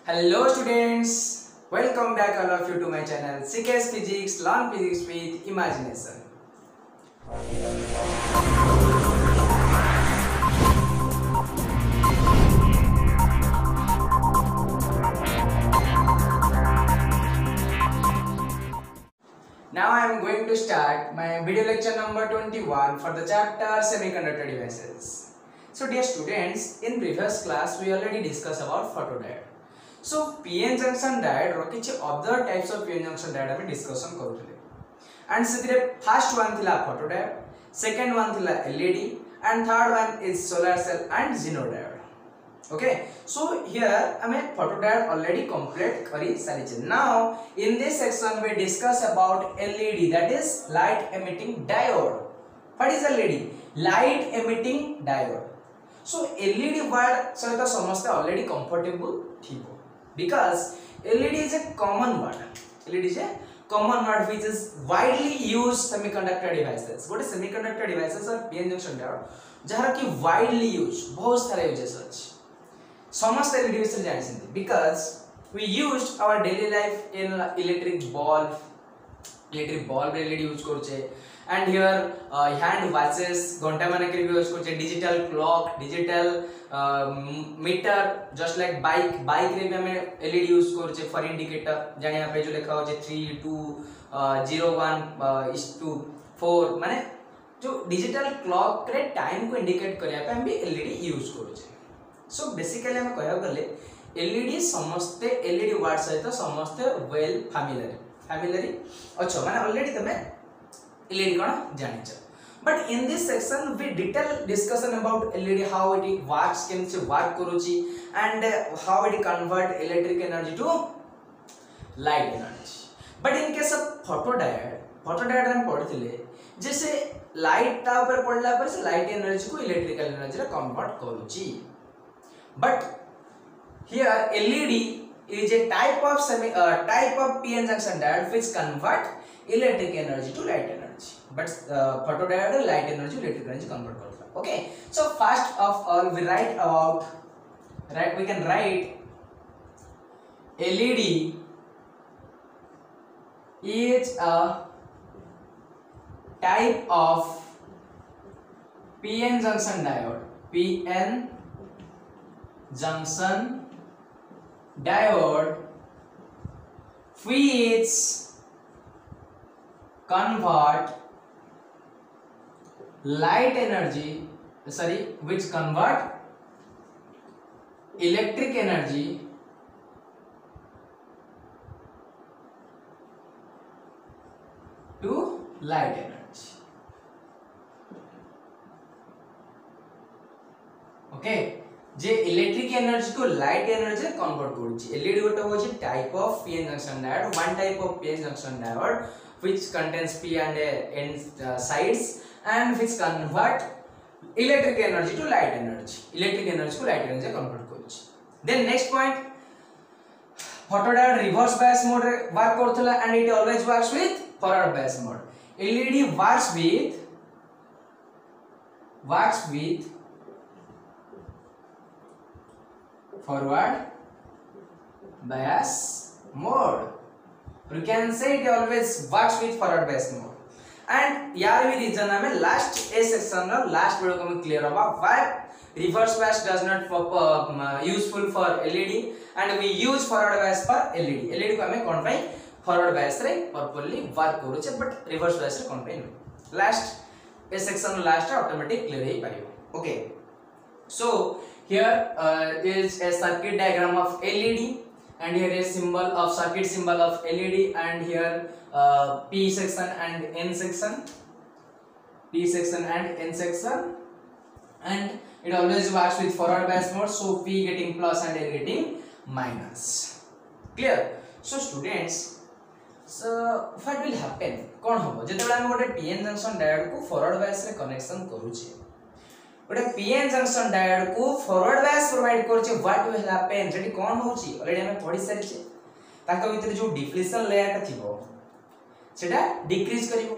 Hello students, welcome back all of you to my channel CKS Physics, Learn Physics with Imagination. Now I am going to start my video lecture number 21 for the chapter Semiconductor Devices. So dear students, in previous class we already discussed about photodiode. So PN junction diode रो किछि other types of PN junction diode हम discussion करूथिले. And सेतिरे first one थिला photodiode, second one थिला LED and third one is solar cell and xenodiode. Okay, so here I mean photodiode already complete kari sariche. Now in this section we discuss about LED, that is light emitting diode. What is LED? Light emitting diode. So LED word so the samaste already comfortable thibo because LED is a common word. LED is a common word which is widely used semiconductor devices. What is semiconductor devices or PN junction diode जहाँ की widely used बहुत सारे uses अछि. समस्त LED विषय जानिसंती because we used our daily life in electric bulb LED use करूचे and here hand watches घंटा माने के use करूचे, digital clock, digital meter, just like bike रे भी हमें LED use करूचे for indicator जाने यहाँ पे जो लिखा हो 3 2 0 1 4 माने जो digital clock रे time को indicate करिया पे हम भी LED use करूचे. So basically हम कहया गले LED समस्ते LED वर्ड सहित समस्ते well familiar अच्छा माने already तमे LED cone जानिछ. But in this section we detail discussion about LED, how it works, केमसे work करूची and how it convert electric energy to light energy. But in case of photodiode हम पढ़थिले जैसे light ता ऊपर पड़ला पर से light energy को electrical energy रे कन्वर्ट करूची. But here LED is a type of PN junction diode which convert electric energy to light energy. But photodiode light energy to electric energy convert करता. Okay. So first of all we can write LED is a type of PN junction diode. PN junction diode which convert electric energy to light energy. Okay, J electric energy को light energy convert करूची. LED गोटे होची type of PN junction diode, one type of PN junction diode which contains P and N sides and which convert electric energy to light energy. Electric energy को light energy convert करूची. Then next point, photodiode reverse bias mode रे work करथला and it always works with forward bias mode. LED works with forward bias mode. You can say it always works with forward bias mode. And यार भी reason हमें last A section और last video को हमें clear होगा why reverse bias does not useful for LED and we use forward bias for LED. LED को हमें कौन पाई forward bias रे properly work करूचे but reverse bias रे कौन पाई नहीं. Last A section last automatic clear ही पाइयो. Okay. So here is a circuit diagram of LED and here is circuit symbol of LED and here P section and N section, and it always works with forward bias mode, so P getting plus and N getting minus. Clear? So students, so what will happen? कौन होगा जेतेबेला हम गोटे PN junction diode को forward bias रे connection करूचे, गोटे PN junction diode को forward bias provide करूचे, what will happen जेटी कौन होची ऑलरेडी हमें पढ़ी सारिचे. ताका भीतर जो डिप्लीशन लेयर ता थिबो सेटा डिक्रीज करिवो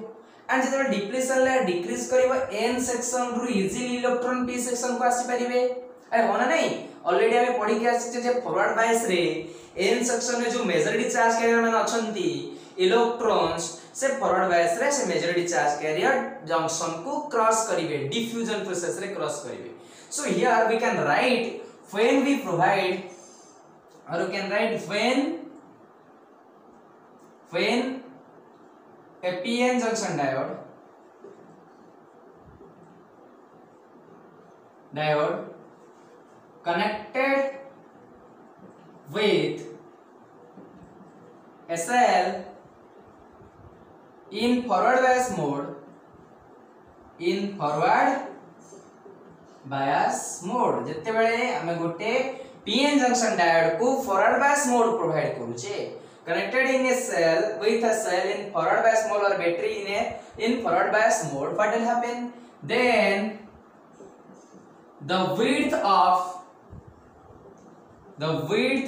एंड जेतेबेला डिप्लीशन लेयर डिक्रीज करिवो N सेक्शन रु इजीली इलेक्ट्रॉन P सेक्शन को आसी परिबे अरे होना नहीं ऑलरेडी हमें पढ़ी के आछे जे फॉरवर्ड बायस रे एन सेक्शन में जो मेजॉरिटी चार्ज कैरियर माने अछंती इलेक्ट्रॉन्स से फॉरवर्ड बायस रे से मेजॉरिटी चार्ज कैरियर जंक्शन को क्रॉस करिवे डिफ्यूजन प्रोसेस रे क्रॉस करिवे so here we can write when we provide or you can write when a p-n junction diode connected with a cell in forward bias mode जते बेले हमें गोटे PN junction diode को forward bias mode provide करूचे connected in a cell with a cell in forward bias mode और battery in forward bias mode what will happen then the width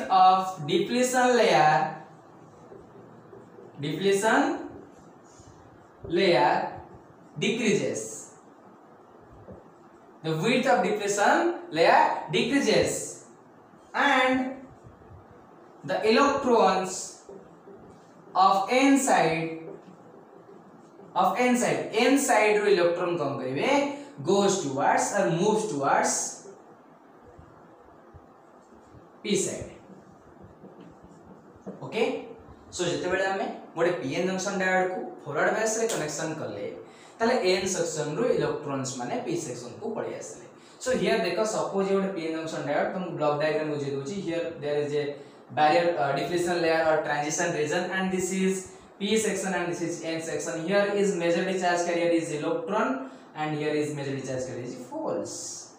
of depletion layer decreases. The width of depletion layer decreases and the electrons of n side रो electron कम करिवे goes towards or moves towards p side. Okay so जते बेले हमें मोटे PN junction diode को forward bias रे connection करले ताले एन सेक्शन रो इलेक्ट्रॉन्स माने पी सेक्शन को पड़ी आसले सो हियर देखो सपोज ये पीएन जंक्शन डायोड तुम ब्लॉक डायग्राम बुझे दोची here there is a barrier depletion layer or transition region and this is p section and this is n section. Here is majority charge carrier is electron and here is majority charge carrier is holes.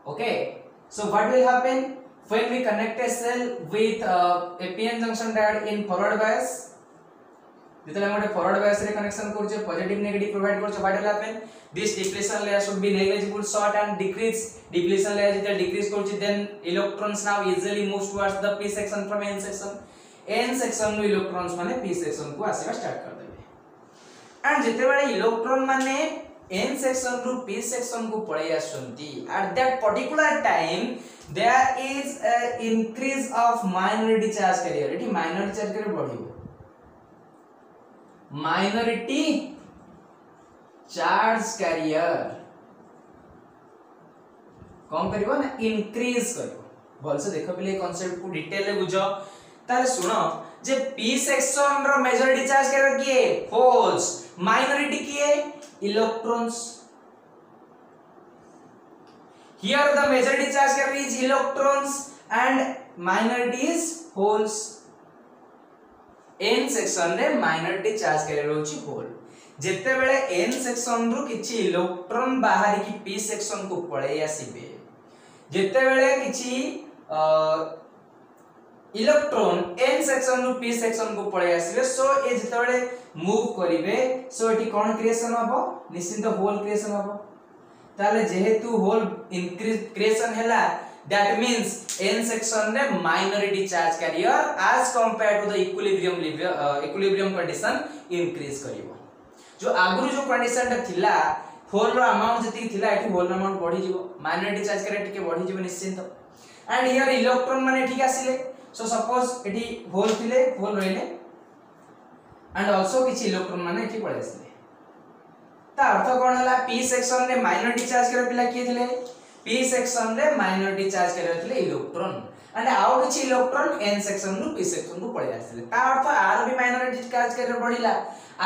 Okay, so what will happen when we connect a cell with a p-n junction diode in forward bias? जितने हम forward bias रे connection करछे positive negative provide करछे what will happen this depletion layer should be negligible short and decrease depletion layer जिते decrease करछे then electrons now easily moves towards the p section from n section no electrons माने p section को आसीबा start कर देबे and जिते बेले electron माने n सेक्शन रो p सेक्शन को पळै आसंती at that particular time there is a increase of minority charge carrier एटी माइनॉरिटी चार्ज कैरियर बढ़िबो माइनॉरिटी चार्ज कैरियर कौन करिवो ना इंक्रीज करिवो भल से देखो पले कांसेप्ट को डिटेल रे बुझो ताले सुनो जे p सेक्शन रो मेजॉरिटी चार्ज कैरियर किए होल्स माइनॉरिटी किए electrons here the majority charge career is electrons and minority is holes n section रे माइनॉरिटी चार्ज कैरियर होची होल जेते बेले n सेक्शन रु किछि इलेक्ट्रॉन बाहर की p सेक्शन को पळे आसीबे जेते बेले किछि इलेक्ट्रॉन n सेक्शन रु p सेक्शन को पळे आसीबे सो ए जेते बेले मूव करिवे सो एटी कोन क्रिएशन हबो निश्चित होल क्रिएशन हबो ताले जेहेतु होल इंक्रीज क्रिएशन हैला that means n section रे minority charge carrier as compared to the equilibrium condition increase करिवो जो आगुरु जो कंडीशन ता थिला होल रो अमाउंट जति थिला एठी होल रो अमाउंट बढ़ी जीवो minority charge carrier टिके बढ़ी जीवो निश्चित एंड हियर इलेक्ट्रॉन माने ठीक आसीले सो सपोज एठी होल थिले होल रहिले एंड आल्सो किछि इलेक्ट्रॉन माने एठी पळे आसीले ता अर्थ कोन हला p सेक्शन रे minority charge carrier पिला किए थिले p सेक्शन रे माइनॉरिटी चार्ज कैरियर थिले इलेक्ट्रॉन एंड आउ किछि इलेक्ट्रॉन n सेक्शन नु p सेक्शन को पळे आसीले ता अर्थ आर भी माइनॉरिटी चार्ज कैरियर बढ़िला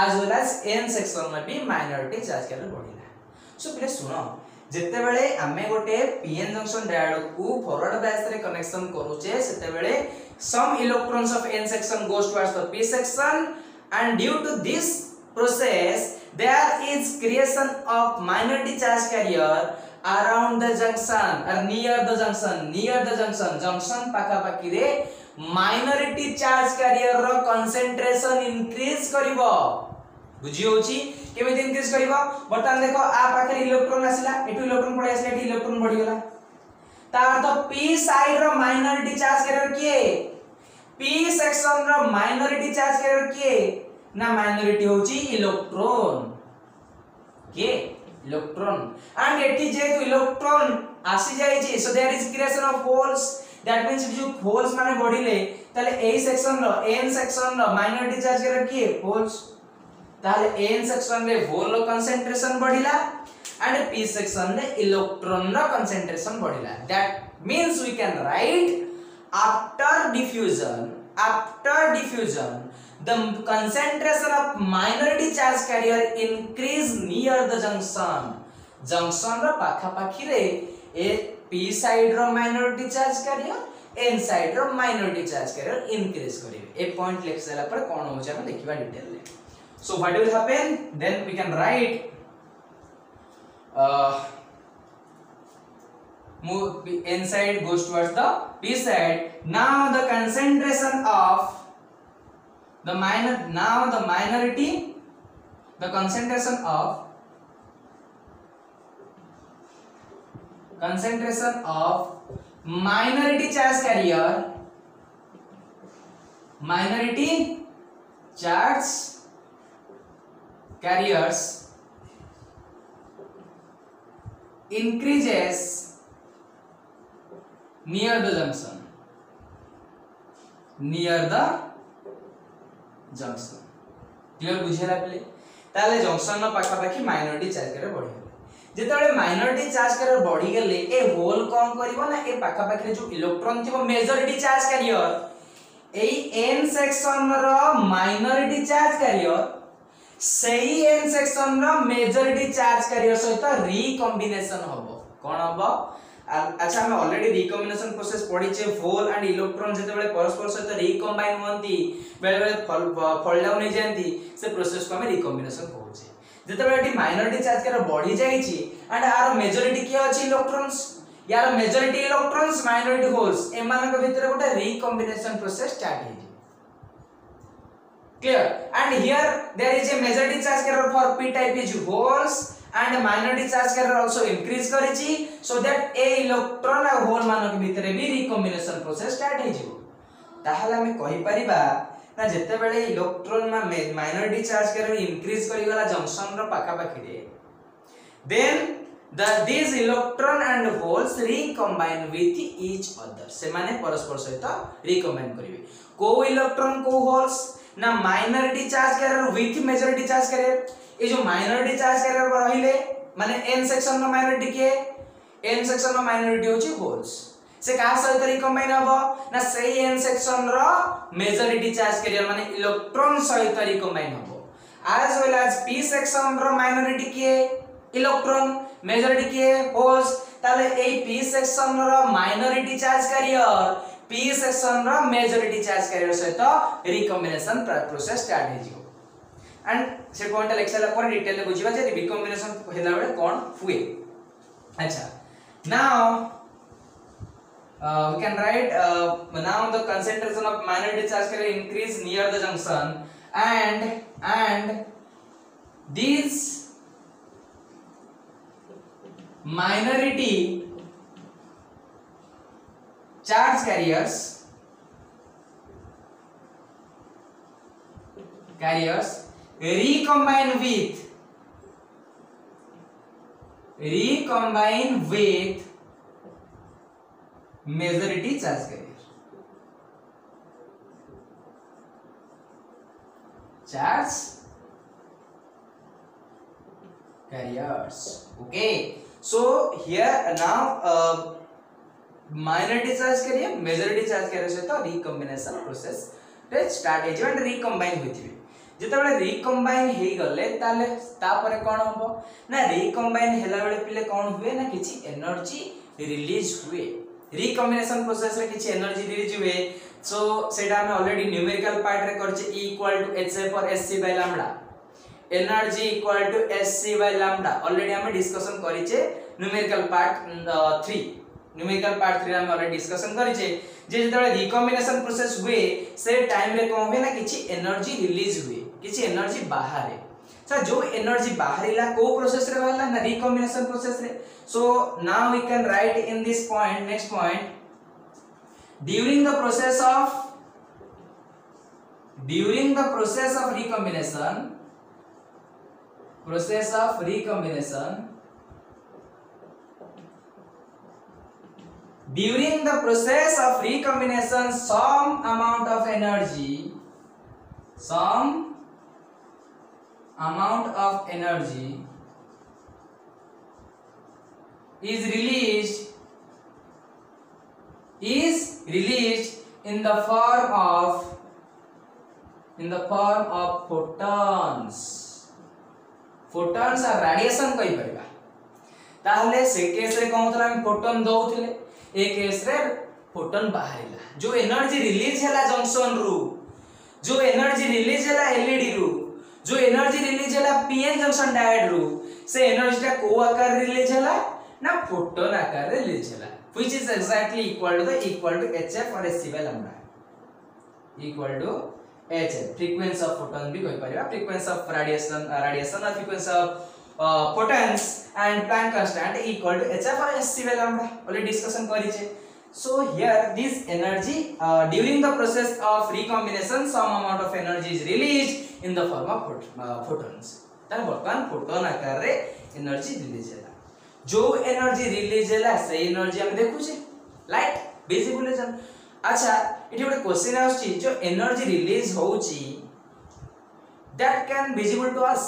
as well as n section में भी minority charge carrier बढ़िला so please सुनो जेते बेले हमें गोटे pn जंक्शन डायोड को फॉरवर्ड बायस रे कनेक्शन करूचे सेते बेले some electrons of n section goes towards the p section and due to this process there is creation of minority charge carrier around the junction or near the junction पाखा पाखी रे minority charge carrier रो concentration increase करिवो बुझी होची केमिति increase करिवो बर्तमान देखो आ पाखरे electron आसिला एटू electron पड़े आसिला एटी इलेक्ट्रॉन बढ़ी गेला तार तो p साइड रो minority charge carrier किए p सेक्शन रो minority charge carrier किए ना minority होची इलेक्ट्रॉन के इलेक्ट्रॉन एंड एटी जेतु इलेक्ट्रॉन आसी जाइए so there is creation of holes that means जो होल्स माने बढ़िले ताले ए सेक्शन रो एन सेक्शन रो माइनॉरिटी चार्ज के किए होल्स ताले एन सेक्शन रे होल रो कंसंट्रेशन बढ़िला एंड पी सेक्शन रे इलेक्ट्रॉन रो कंसंट्रेशन बढ़िला that means we can write after diffusion the concentration of minority charge carrier increase near the junction रो पाखा पाखी रे ए p साइड रो minority charge carrier n साइड रो minority charge carrier increase करिवे ए पॉइंट लिख साला पर कोन हो जाबे देखिबा डिटेल रे so what will happen then we can write move n side goes towards the p side now the concentration of the minority the concentration of minority charge carriers increases near the junction clear बुझेला पले ताले junction न पाखा पाखी minority charge करे बढ़ी जेतेबेले minority charge करे बढ़ी गेले ए होल कोन करबो ना ए पाखा पाखी जो इलेक्ट्रॉन थिबो majority charge career A N section रो माइनॉरिटी चार्ज कैरियर सही एन सेक्शन रो मेजॉरिटी चार्ज कैरियर सहित रिकॉम्बिनेशन हबो कोन हबो अच्छा हम ऑलरेडी रिकॉम्बिनेशन प्रोसेस पढ़ी छे होल एंड इलेक्ट्रॉन जेतेबेले परस्पर सहित रिकॉम्बाइन होंती बेले बेले फॉल डाउन हो जांती से प्रोसेस को हम रिकॉम्बिनेशन कहू छे जेतेबेले एटी माइनॉरिटी चार्ज कर बढ़ी जाई छी एंड आर मेजॉरिटी के अछि इलेक्ट्रॉन्स यार मेजॉरिटी इलेक्ट्रॉन्स माइनॉरिटी होल्स एमान के भीतर गोटे रिकॉम्बिनेशन प्रोसेस स्टार्ट हे clear and here there is a majority charge carrier for p type is holes and minority charge carrier also increase करिछि so that a electron और hole मान के भीतर भी recombination process start हे जिवो ताहले हम कहि परिबा ना जते बेले इलेक्ट्रॉन मा minority charge carrier increase करि गला जंक्शन रो पाखा पाखी रे then these electron and holes recombine with each other से माने परस्पर सहित recombine करिवे को इलेक्ट्रॉन को होल्स ना minority charge carrier with majority charge carrier ये जो माइनॉरिटी चार्ज कैरियर रहिले माने n सेक्शन नो माइनॉरिटी के n सेक्शन नो माइनॉरिटी होची होल्स से का सहित रिकम्बाइन हबो ना सही n सेक्शन रो मेजॉरिटी चार्ज कैरियर माने इलेक्ट्रॉन सहित रिकम्बाइन हबो as well as p section रो माइनॉरिटी के इलेक्ट्रॉन मेजॉरिटी के होल्स ताले ए p सेक्शन रो minority charge carrier p section रो मेजॉरिटी चार्ज कैरियर सहित रिकम्बिनेशन प्रोसेस स्टार्ट हे जिवो एंड से पॉइंट लेक्चर पर डिटेल बुझिबा जे रिकॉम्बिनेशन हेला बेले कोन हुए अच्छा now we can write now the concentration of minority charge carrier increase near the junction and these minority charge carriers recombine with majority charge carrier carriers okay so here now minority charge carrier majority charge carrier से तो recombination process रे start हे जेवं recombine होइथिबे जेतेबेले recombine हे गले ताले तापरे कोन होबो ना recombine हेला बेले पिले कोन हुए ना किछि एनर्जी रिलीज हुए रिकॉम्बिनेशन प्रोसेस रे किछि एनर्जी रिलीज हुए सो सेटा हम ऑलरेडी न्यूमेरिकल पार्ट रे करछि E = HF और SC by lambda energy = SC by lambda already हम डिस्कशन करिचे न्यूमेरिकल पार्ट 3 न्यूमेरिकल पार्ट 3 हम ऑलरेडी डिस्कशन करिचे जे जेतेबेले रिकॉम्बिनेशन प्रोसेस हुए से टाइम रे कोन हुए ना किछि एनर्जी रिलीज हुए किछि एनर्जी बाहर है सर जो एनर्जी बाहरिला को प्रोसेस रे बाहरला ना रिकॉम्बिनेशन प्रोसेस रे so now we can write in this point next point during the process of recombination during the process of recombination some amount of energy is released in the form of photons are radiation कहि परिबा ताहले से case रे कोन हम photon दउथिले ए case रे photon बाहरिला जो energy release हैला junction रु जो एनर्जी रिलीज हैला एलईडी रु जो एनर्जी रिलीज हैला पीएन जंक्शन डायोड रु से एनर्जी ता को आकार रिलीज हैला ना फोटोन आकार रिलीज हैला which is exactly equal to hf or hc by lambda equal to hf frequency of photon भी कहि परिबा frequency of radiation or frequency of photons and Planck constant equal to hf or hc by lambda already discussion करी छे. So here this energy during the process of recombination some amount of energy is released in the form of photons. तार वर्तमान photon आकार रे energy release हैला जो energy release हैला से एनर्जी हम देखु छे लाइट विजिबल है. अच्छा इठी ଗୋଟେ क्वेश्चन आछि जो एनर्जी रिलीज होउची that can visible to us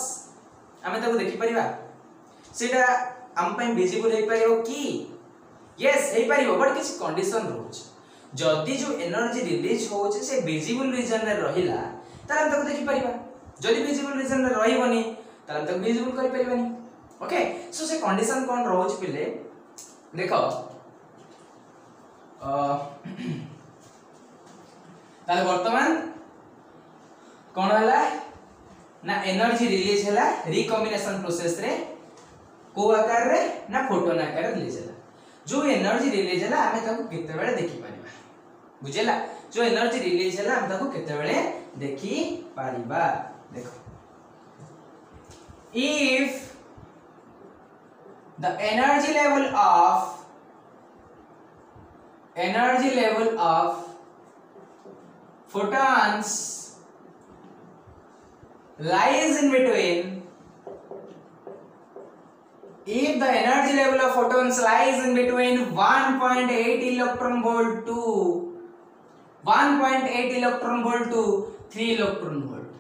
हमें ताको देखि परिबा सेटा हम पय विजिबल हे परियो की यस हे परियो बट किछ कंडीशन रहउची जदी जो एनर्जी रिलीज होउची से विजिबल रीजन रे रहिला त हम ताको देखि परिबा जदी विजिबल रीजन रे रहिबनी त हम ताको विजिबल करि परिबानी. ओके सो से कंडीशन कोन रहउची पिले देखो ताले वर्तमान कोन हला ना एनर्जी रिलीज हैला रिकॉम्बिनेशन प्रोसेस रे को आकार रे ना फोटोन आकार रे रिलीज हैला जो एनर्जी रिलीज हैला हमें ताको केते बेले देखि परिबा बुझेला जो एनर्जी रिलीज हैला हम ताको केते बेले देखि परिबा. देखो if the energy level of photons lies in between if the energy level of photons lies in between 1.8 electron volt to 1.8 electron volt to 3 electron volt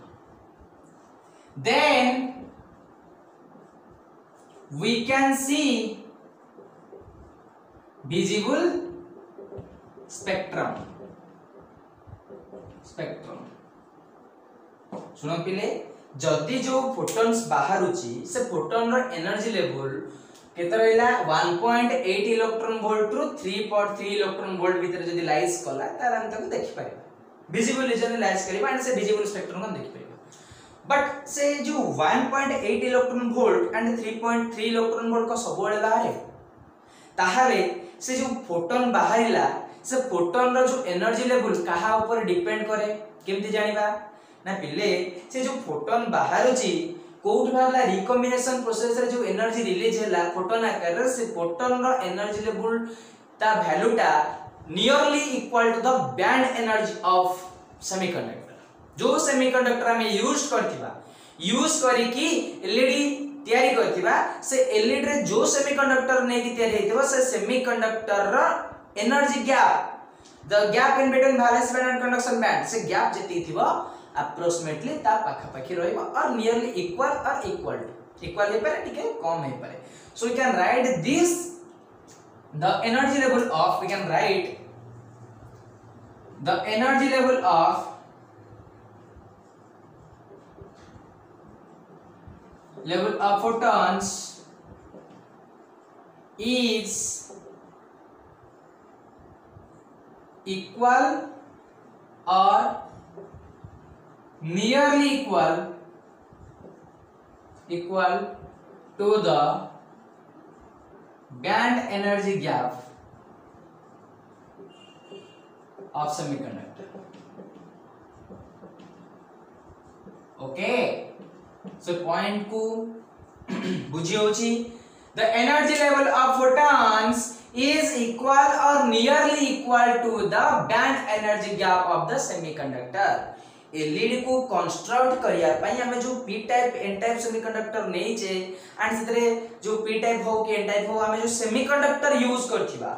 then we can see visible spectrum सुनो पिले जदी जो photons बाहरुची से photon रो energy level केते रहला 1.8 electron volt रु 3.3 electron volt भीतर जदी लाइज कला तार हम ताको देखि पाइबा विजिबल रीजन लाइज करिबा एंड से विजिबल स्पेक्ट्रम को देखि पाइबा बट से जो 1.8 electron volt and 3.3 electron volt को सब बळे बाहरे ताहाले से जो फोटॉन बाहरिला से फोटॉन रो जो एनर्जी लेवल कहा ऊपर डिपेंड करे केमति जानिबा ना पिले से जो फोटॉन बाहरुची कोउठ बाहरला रिकॉम्बिनेशन प्रोसेस रे जो एनर्जी रिलीज हैला फोटॉन आकार से फोटॉन रो एनर्जी लेवल ता वैल्यूटा nearly equal to the band energy of semiconductor जो सेमीकंडक्टर में यूज करी कि एलईडी तयारी करथिबा से एलईडी रे जो सेमीकंडक्टर नै कि तयारी हेतबो से सेमीकंडक्टर रो energy gap the gap in between valence band and conduction band से गैप जति थिबो अप्रोक्सीमेटली ता पाखा पाखी रहइबो और नियरली इक्वल हे पारे ठीक है कम हे पारे so we can write this the energy level of we can write the energy level of photons is equal or nearly equal to the band energy gap of semiconductor. Okay, so point को बुझी होची the energy level of photons is equal or nearly equal to the band energy gap of the semiconductor. LED को construct करिया पई हमें जो P type N type semiconductor नै छे एंड सेतरे जो पी टाइप हो के एन टाइप हो हमें जो सेमीकंडक्टर यूज करथिबा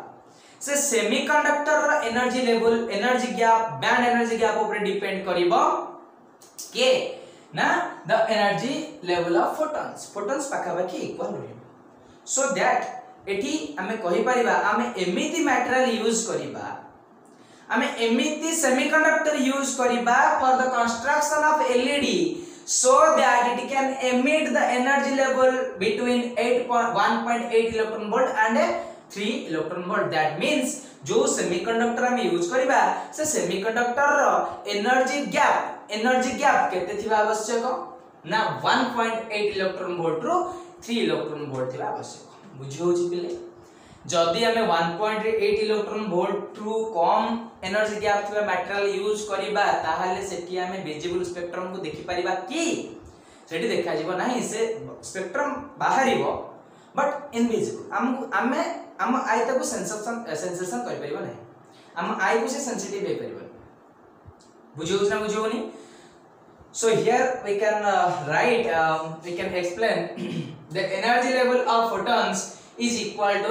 से सेमीकंडक्टर रो energy level energy gap band energy gap ऊपर डिपेंड करिवो के ना the energy level of photons पाखा पाखी इक्वल रहइबो सो दैट एठी हमें कहि परिबा हमें एमिति मटेरियल यूज करिबा हमें एमिति सेमीकंडक्टर यूज करिबा for the construction of LED so that it can emit the energy level between 1.8 electron volt and 3 electron volt. That means जो सेमीकंडक्टर हम यूज करिबा से सेमीकंडक्टर रो एनर्जी गैप केते थिबा आवश्यक ना 1.8 इलेक्ट्रॉन वोल्ट रो 3 इलेक्ट्रॉन वोल्ट थिबा आवश्यक बुझियो छि पिले जदी हमें 1.8 इलेक्ट्रॉन वोल्ट रु कम एनर्जी गैप थिबा मटेरियल यूज करिबा ताहाले सेठी हमें विजिबल स्पेक्ट्रम को देखि परिबा कि सेठी देखा जिवो नाही से स्पेक्ट्रम बाहरिबो बट इनविजिबल हम आई तक सेंसेशन कर परिबो नाही हम आई को से सेंसिटिव हे परिबो बुझियो ना बुझियोनी so here we can we can explain the energy level of photons is equal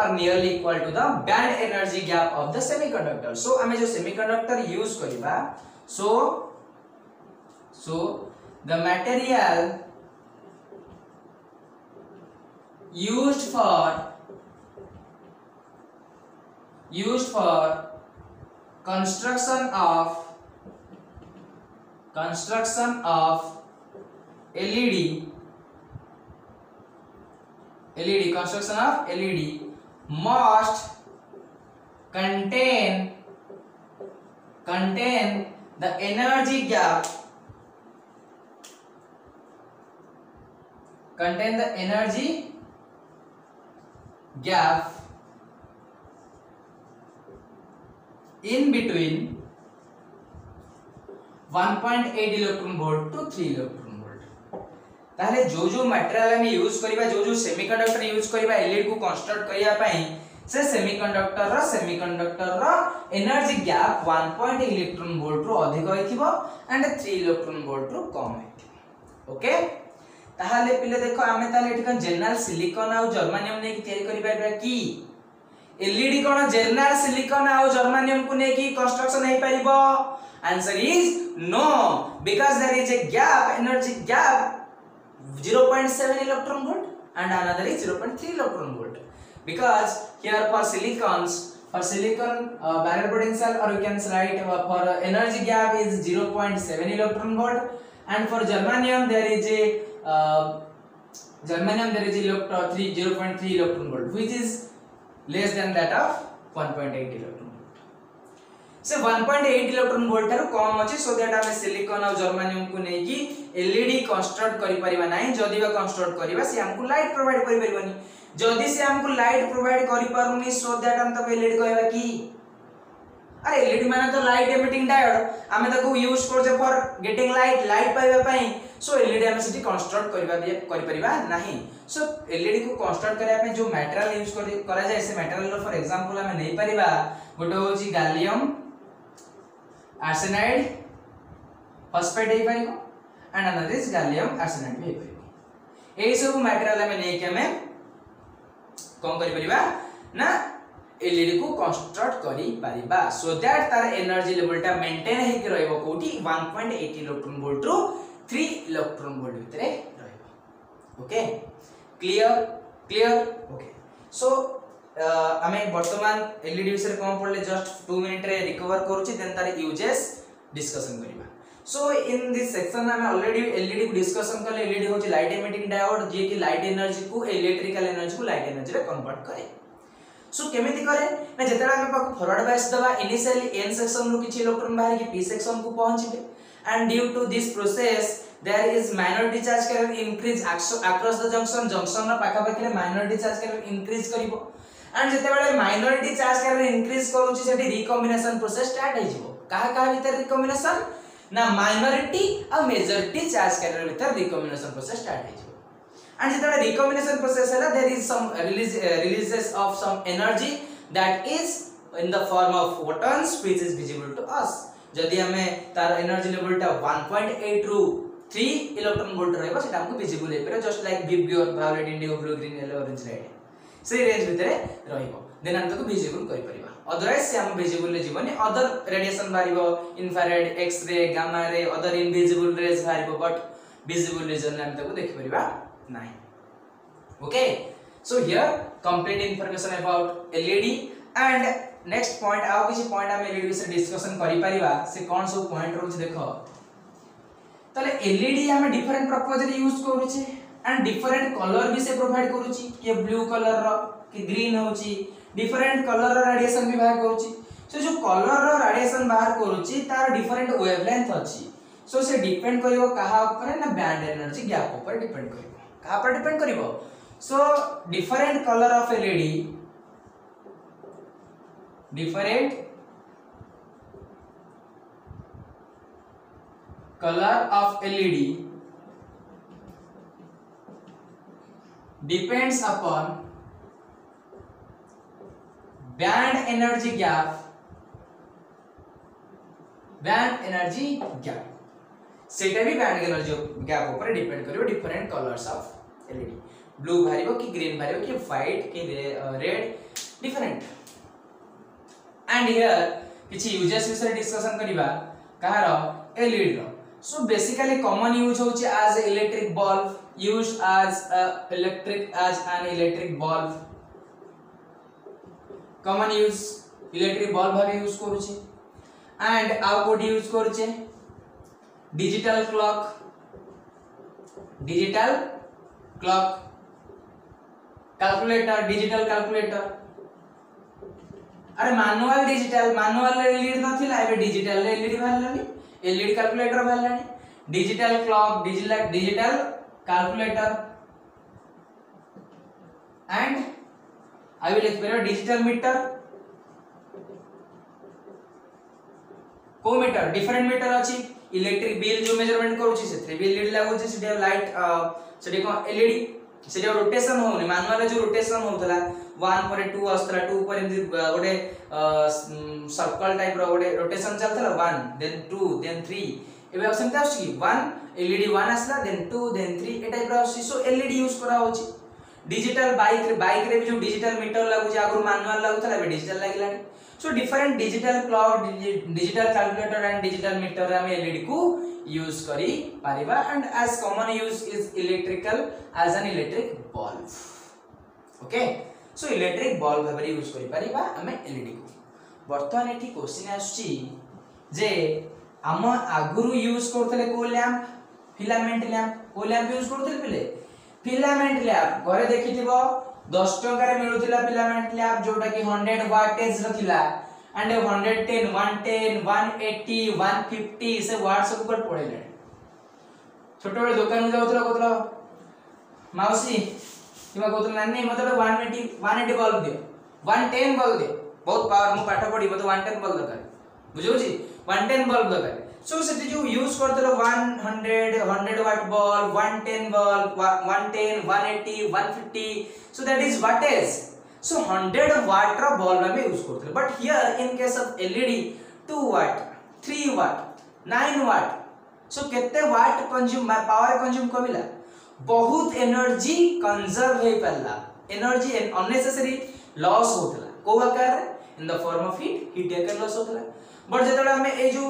or nearly equal to the band energy gap of the semiconductor. So हमें जो semiconductor use करिबा so the material used for construction of LED must contain the energy gap in between 1.8 electron volt to 3 electron volt ताले जो material हम use करिबा जो semiconductor use करिबा LED को कंस्ट्रक्ट करिया पई से सेमीकंडक्टर रो एनर्जी गैप 1.8 इलेक्ट्रॉन वोल्ट रो अधिक होइथिबो एंड 3 इलेक्ट्रॉन वोल्ट रो कम होइथिबो ओके ताहाले पिले देखो आमे ताले एठी कन जनरल सिलिकॉन आ जर्मेनियम ने तयारी करि पाइबा की एलईडी कोन जनरल सिलिकॉन आ जर्मेनियम को ने की कंस्ट्रक्शन हे परिबो answer is no because there is a energy gap 0.7 electron volt and another is 0.3 electron volt because here for silicon barrier potential or you can write for energy gap is 0.7 electron volt and for germanium there is a 0.3 electron volt which is less than that of 1.8 electron volt से 1.8 electron volt रो कम अछि so that हम silicon और germanium को नै कि LED construct करि परिबा नाही जदी बा कंस्ट्रक्ट करिबा से हमको लाइट प्रोवाइड करि परिबनी जदी से हमको लाइट प्रोवाइड करि परनी सो दैट हम तो एलईडी कहबा कि अरे एलईडी माने तो लाइट एमिटिंग डायोड हमें ताको यूज करजे फॉर गेटिंग लाइट पाइबा पई सो एलईडी हम सिटी कंस्ट्रक्ट करि परिबा नाही सो एलईडी को कंस्ट्रक्ट करिया पे जो मटेरियल यूज करा जाय से मटेरियल फॉर एग्जांपल हमें नै परिबा गोटे होची गैलियम आर्सेनाइड फॉस्फेट हे परिबो and another is gallium arsenide हे परिबो एई सब मटेरियल हमें नै के हमें कोन करि परिबा ना एलईडी को कंस्ट्रक्ट करि परिबा सो दैट तार एनर्जी लेवलटा मेंटेन हे के रहइबो कोठी 1.8 इलेक्ट्रॉन वोल्ट रो 3 इलेक्ट्रॉन वोल्ट भितरे रहइबो ओके क्लियर ओके सो हमें वर्तमान एलईडी विषय कम पड़ले जस्ट 2 मिनिट रे रिकवर करूची देन तार यूजेस डिस्कशन करिबा सो इन दिस सेक्शन में ऑलरेडी एलईडी को डिस्कशन करले एलईडी होची लाइट एमिटिंग डायोड जे कि लाइट एनर्जी को इलेक्ट्रिकल एनर्जी को लाइट एनर्जी रे कन्वर्ट करे सो केमिति करे ना जेतरा हम पाक फॉरवर्ड बायस दबा इनिशियली एन सेक्शन रो किछि इलेक्ट्रॉन बाहर कि पी सेक्शन को पहुंचबे and due to this process there is minority charge carrier increase across the junction रो पाखा पाखले minority charge carrier increase करिवो एंड जेते बेले माइनॉरिटी चार्ज कैरियर इंक्रीज करूची सेठी रिकॉम्बिनेशन प्रोसेस स्टार्ट हो जिवो काहा भीतर रिकॉम्बिनेशन ना माइनॉरिटी और मेजॉरिटी चार्ज कैरियर भीतर रिकॉम्बिनेशन प्रोसेस स्टार्ट हो जिवो एंड जेते रिकॉम्बिनेशन प्रोसेस हैला there is some releases of some energy that is in the form of photons which is visible to us जदी हमें तार एनर्जी लेवलटा 1.8 रु 3 इलेक्ट्रॉन वोल्ट रहबो सेटा हमको विजिबल हे पर just like VIBGYOR violet indigo blue green yellow orange red से रेंज भितरे रहिबो देन हम ताको विजिबल करि परिबा अदरवाइज से हम विजिबल ले जीवनी अदर रेडिएशन बारिबो infrared X ray gamma ray other invisible rays बारिबो बट विजिबल रीजन हम ताको देखि परिबा नाही okay so here complete information about LED and next point आउ किछि पॉइंट हम एलईडी विषय डिस्कशन करि परिबा से कोन सब पॉइंट रहउछ देखो तले एलईडी हम डिफरेंट पर्पस रे यूज करूछे एंड डिफरेंट कलर भी से प्रोवाइड करूची के ब्लू कलर रो कि ग्रीन होची डिफरेंट कलर रो रेडिएशन भी बाहर करूची सो जो कलर रो रेडिएशन बाहर करूची तार डिफरेंट वेवलेंथ अछि सो से डिपेंड करिवो कहा ऊपर ना बैंड एनर्जी गैप ऊपर डिपेंड करिवो कहा पर डिपेंड करिवो so different colour of LED different colour of LED depends upon band energy gap सेटा भी बैंड एनर्जी गैप ऊपर डिपेंड करिवो different colours of LED blue भारिबो कि ग्रीन भारिबो कि व्हाइट कि रेड डिफरेंट एंड हियर किछि यूजेस विषय डिस्कशन करिबा कहार एलईडी रो सो बेसिकली कॉमन यूज होची as electric bulb used as an electric bulb common use electric bulb भाबे यूज करूची and आउ कोड यूज करूचे digital clock calculator digital calculator अरे मैनुअल एलईडी नथिला एबे डिजिटल एलईडी बाहरलानी एलईडी कैलकुलेटर बाहरलानी digital clock digital calculator and I will explain digital meter को मीटर डिफरेंट मीटर अछि इलेक्ट्रिक बिल जो मेजरमेंट करूची सेथरे बिल लीड लागो छै सेटे लाइट सेटे को एलईडी सेटे रोटेशन होनी मैनुअल जो रोटेशन होतला 1 पर 2 असतला 2 पर गोटे सर्कल टाइप रो गोटे रोटेशन चलतला 1 देन 2 देन 3 एबे ऑप्शन ता अछि 1 एलईडी 1 आसला देन 2 देन 3 ए टाइप रो अछि सो एलईडी यूज करा होछि डिजिटल बाइक रे भी जो डिजिटल मीटर लागु छै आगु मैनुअल लागुतला एबे डिजिटल लागिलानी so different digital clock digital calculator and digital meter रे हम एलईडी को यूज करी पारिबा and as common use is electrical as an electric bulb okay so electric bulb भाबरे यूज करी पारिबा हम एलईडी को वर्तमान एठी क्वेश्चन आछि जे हम आगुरु यूज करथले को लैंप फिलामेंट लैंप को लैंप यूज करथले पहिले फिलामेंट लैंप घरे देखिथिबो 10 टका रे मिलुथिला फिलामेंट लैंप जोटा कि 100 वाटेज रथिला एंड 110 110 180 150 से वाट सब ऊपर पड़ेले छोटे बड़े दुकान जाउतला कोतला माउसी किमा कोतला नानी मते 180 बल्ब दियो 110 बल्ब दियो बहुत पावर मु पाठ पढी मते 110 बल्ब दरकार बुझौ छी 110 बल्ब दरकार सो सेठी जो यूज करतलो 100 वाट bulb 110 bulb 110 180 150 so that is wattage so 100 watt रा बल्ब में यूज करतलो but here in case of LED 2 वाट 3 वाट 9 वाट सो केते वाट कंज्यूम पावर कंज्यूम कमिला बहुत एनर्जी कंजर्व हे पल्ला एनर्जी अननेसेसरी लॉस होतला को आकार इन the form of heat acre loss होतला बट जेतले हमें ए जो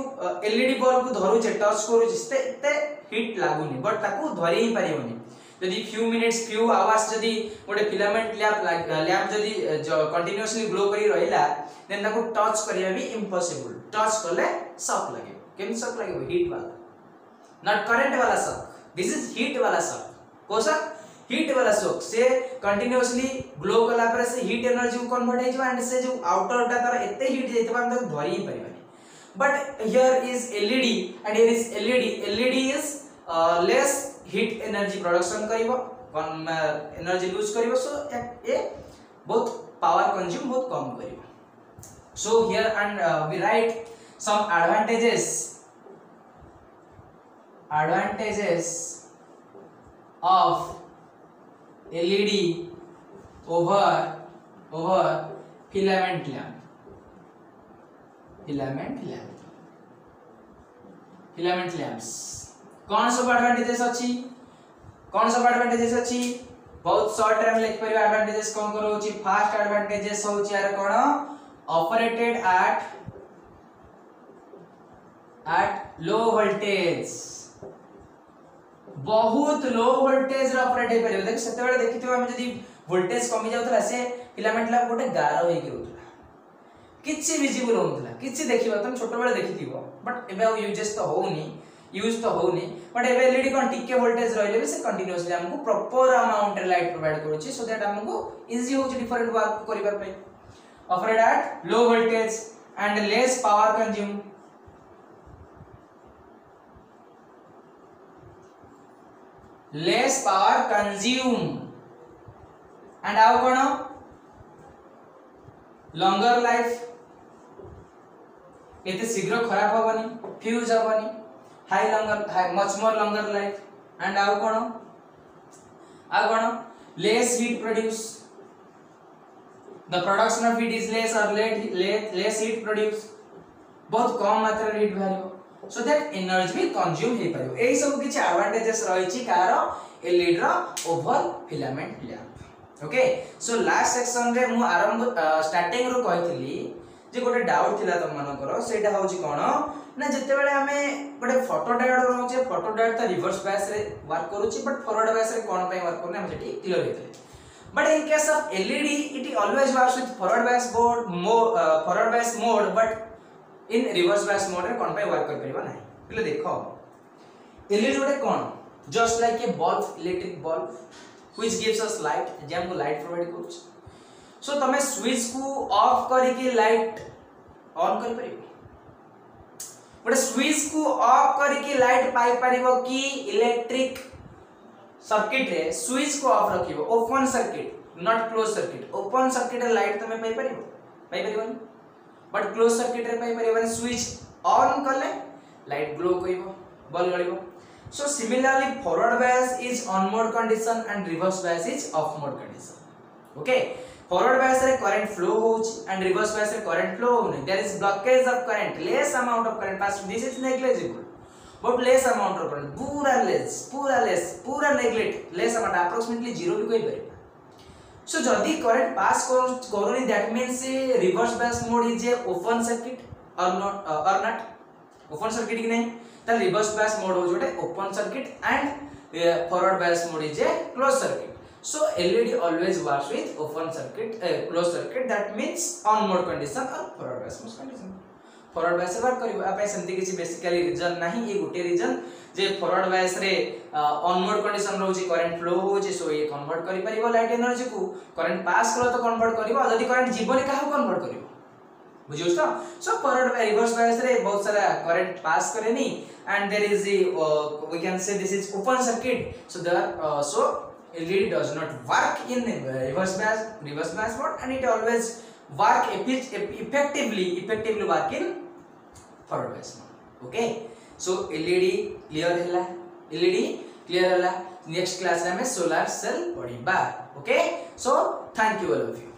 एलईडी बल्ब को धरु छे टच करू छे ते हीट लागुनी बट ताकू धरि ही परियोनी यदि फ्यू मिनिट्स फ्यू आवर्स यदि गोटे फिलामेंट लैंप यदि कंटीन्यूअसली ग्लो करी रहिला देन ताकू टच करिया भी इम्पॉसिबल टच करले शॉक लागे केन शॉक लागे हीट वाला नॉट करंट वाला शॉक दिस इज हीट वाला शॉक कोसा हीट वाला शॉक से कंटीन्यूअसली ग्लो कला पर से हीट एनर्जी को कन्वर्ट हे एंड से जो आउटर टा तार एते हीट जेतबा हम तक धरि ही परिबा but here is LED and here is LED is less heat energy production करिवो energy lose करिवो so ये बहुत power consume बहुत कम करिवो so here and we write some advantages of LED over filament lamp filament lamps कौन सब advantages अछि बहुत short रे हम लिख परिबा एडवांटेजेस कोन करो होची फर्स्ट एडवांटेजेस होची यार कोन ऑपरेटेड एट लो वोल्टेज बहुत लो वोल्टेज रे ऑपरेट हे परिबो देख सेते बेले देखिथिबो हम जदी वोल्टेज कमी जाउतला से फिलामेंट ला गोटे गारो हे कि रहउतला किछि विजिबल होउतला किछि देखिबा तुम छोटो बेले देखिथिबो बट एबे यूजेस तो होउनी यूज तो होउनी बट एबे एलईडी कोन टिके वोल्टेज रहले भी से कंटीन्यूअसली हमको प्रॉपर अमाउंट रे लाइट प्रोवाइड करूची सो दैट हमको इजी होची डिफरेंट वर्क करिबार पे operate at low voltage and less power consume and आउ कोन लॉन्गर लाइफ एते शीघ्र खराब होबनी फ्यूज होबनी high much more longer life and आउ कोन less heat produce the production of heat is less और लेस हीट प्रोड्यूस बहुत कम मात्रा रे हीट बाहरियो सो दैट एनर्जी भी कंज्यूम हे परियो एई सब किछ एडवांटेजेस रहिछि कार एलईडी रो over filament lamp okay so last section रे मु आरंभ स्टार्टिंग रो कहितली जे गोटे डाउट थिला तम मानकर सेटा होछि कोन ना जते बेले हमें गोटे फोटो डायोड रहउछे फोटो डायोड त रिवर्स बायस रे वर्क करूछि बट फॉरवर्ड बायस रे कोन पय वर्क करने हम सेठी क्लियर हेतले but in case of LED it always works with forward bias mode but in reverse bias mode रे कोन पय वर्क कर परिबा नाही पहिले देखो एलईडी गोटे कोन just like a bulb electric bulb which gives us light जे हमको लाइट प्रोवाइड करूछ सो तमे स्विच को ऑफ करके लाइट ऑन कर परिबो गोटे स्विच को ऑफ करके लाइट पाई परिबो कि इलेक्ट्रिक सर्किट रे स्विच को ऑफ रखिबो open circuit not close circuit open circuit रे लाइट तमे पाई परिबो बट क्लोज सर्किट रे पाई परिबो स्विच ऑन करले लाइट ग्लो करिवो बल्ब जलिवो so similarly forward bias is on mode condition and reverse bias is off mode condition okay forward bias रे करंट फ्लो होउछ एंड रिवर्स बायस रे current flow होउनी there is blockage of current less amount of current pass this is negligible but less amount of current पूरा neglect less amount approximately 0 भी कोई परिबा so जदी current pass करूनी that means reverse bias mode is a open circuit और not open circuit कि नहीं ता रिवर्स बायस मोड हो जोटे open circuit and forward bias mode is a close circuit so LED always works with open circuit closed circuit that means on mode condition or forward bias mode condition forward bias work करियो आपे संति किछि basically reason नाही ए गुटे reason जे forward bias रे on mode condition रहउछि current flow होउछि so ये convert करि परिबो लाइट एनर्जी को करंट पास करो तो कन्वर्ट करिवो जदी करंट जीवनी काहा कन्वर्ट करिवो बुझियो तो so forward bye reverse bias रे बहुत सारा करंट पास करेनी and there is we can say this is open circuit so so LED does not work in reverse bias mode and it always work effectively work in forward bias mode okay so LED clear hela next class रे हमें solar cell पढिबा okay so thank you all of you